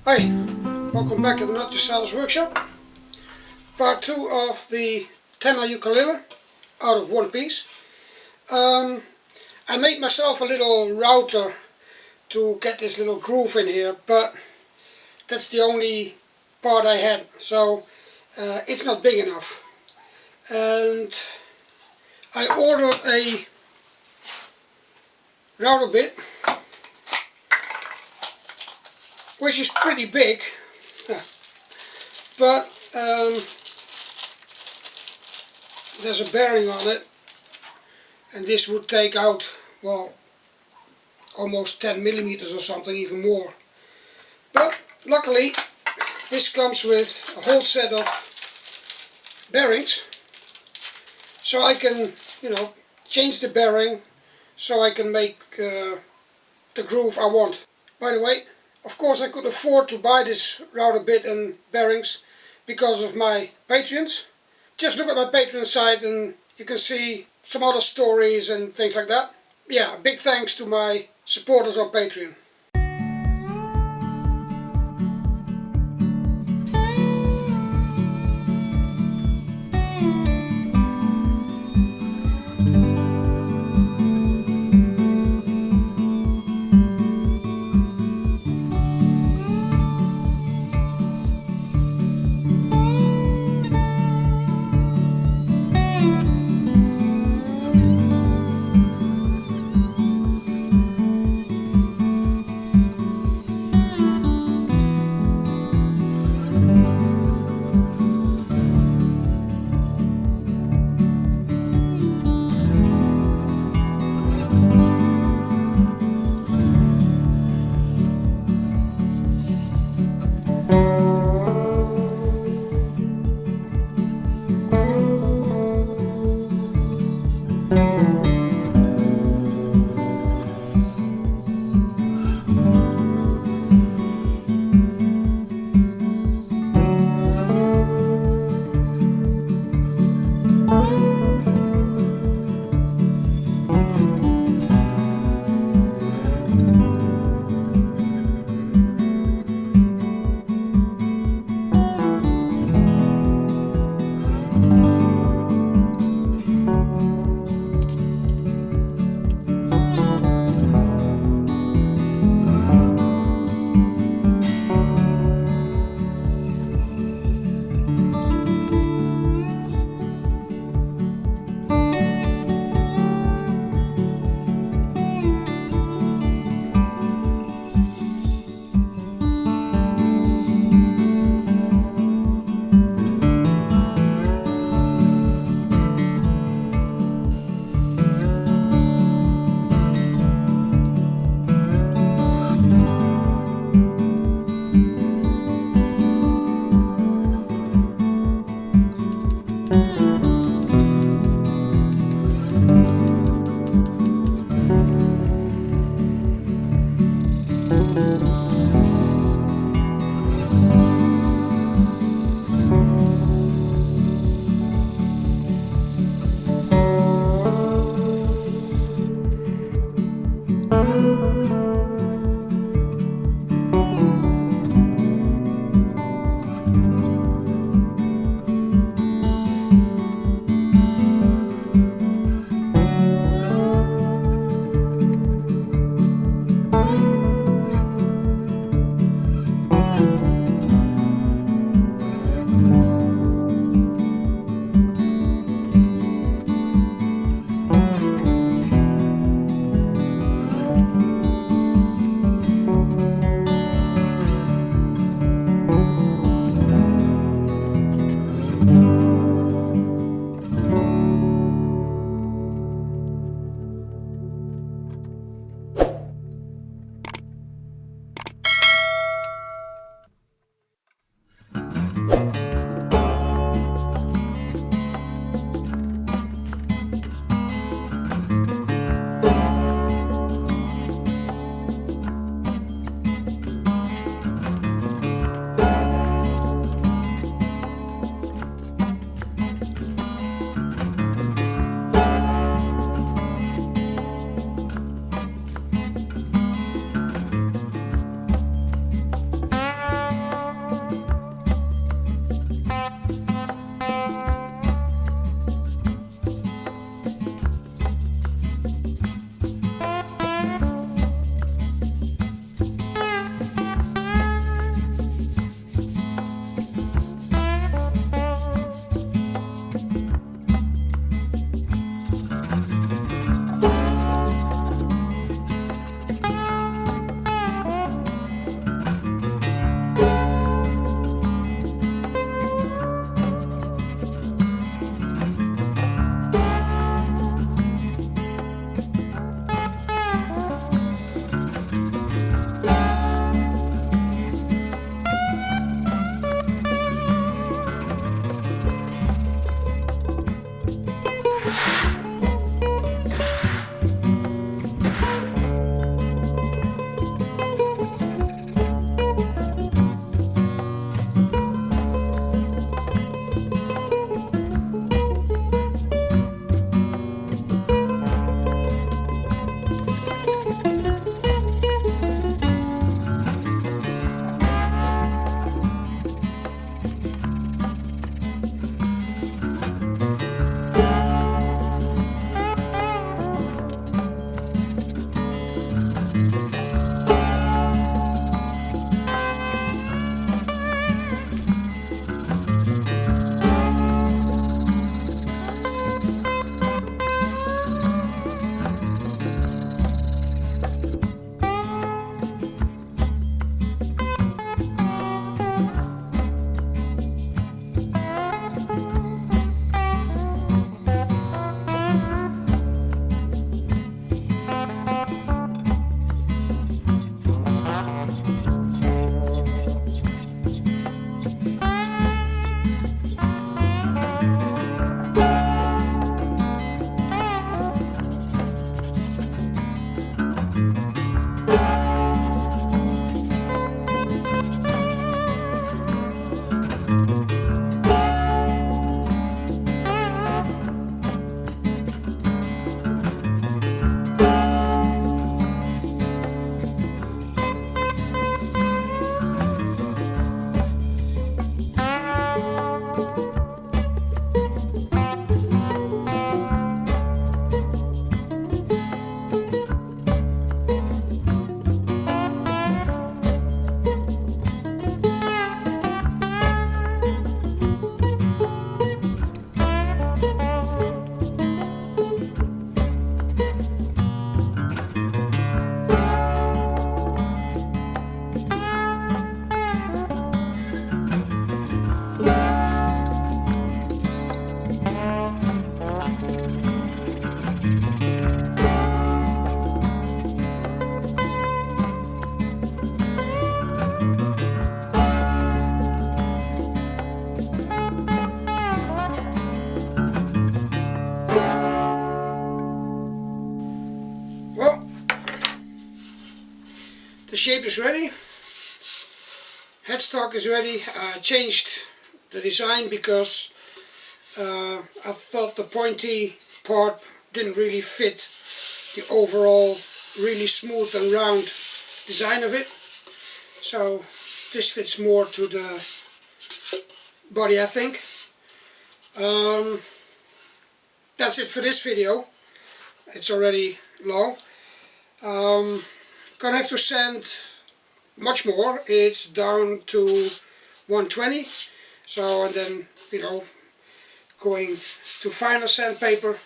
Hi, welcome back to the Just Sawdust workshop. Part 2 of the tenor ukulele out of one piece. I made myself a little router to get this little groove in here, but that's the only part I had, so it's not big enough. And I ordered a router bit, which is pretty big, but there's a bearing on it, and this would take out, well, almost 10 millimeters or something, even more. But luckily this comes with a whole set of bearings, so I can, change the bearing so I can make the groove I want. By the way, of course I could afford to buy this router bit and bearings because of my Patreons. Just look at my Patreon site and you can see some other stories and things like that. Yeah, big thanks to my supporters on Patreon. The shape is ready. Headstock is ready. I changed the design because I thought the pointy part didn't really fit the overall really smooth and round design of it. So this fits more to the body, I think. That's it for this video. It's already long. Gonna have to sand much more. It's down to 120. So, and then, you know, going to finer sandpaper.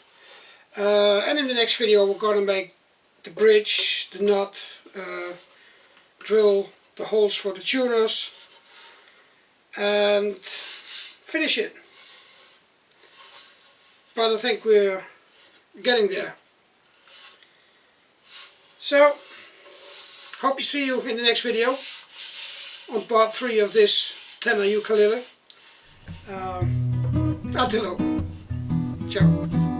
And in the next video we're gonna make the bridge, the nut, drill the holes for the tuners, and finish it. But I think we're getting there. So, hope to see you in the next video on part 3 of this tenor ukulele. Until then, ciao.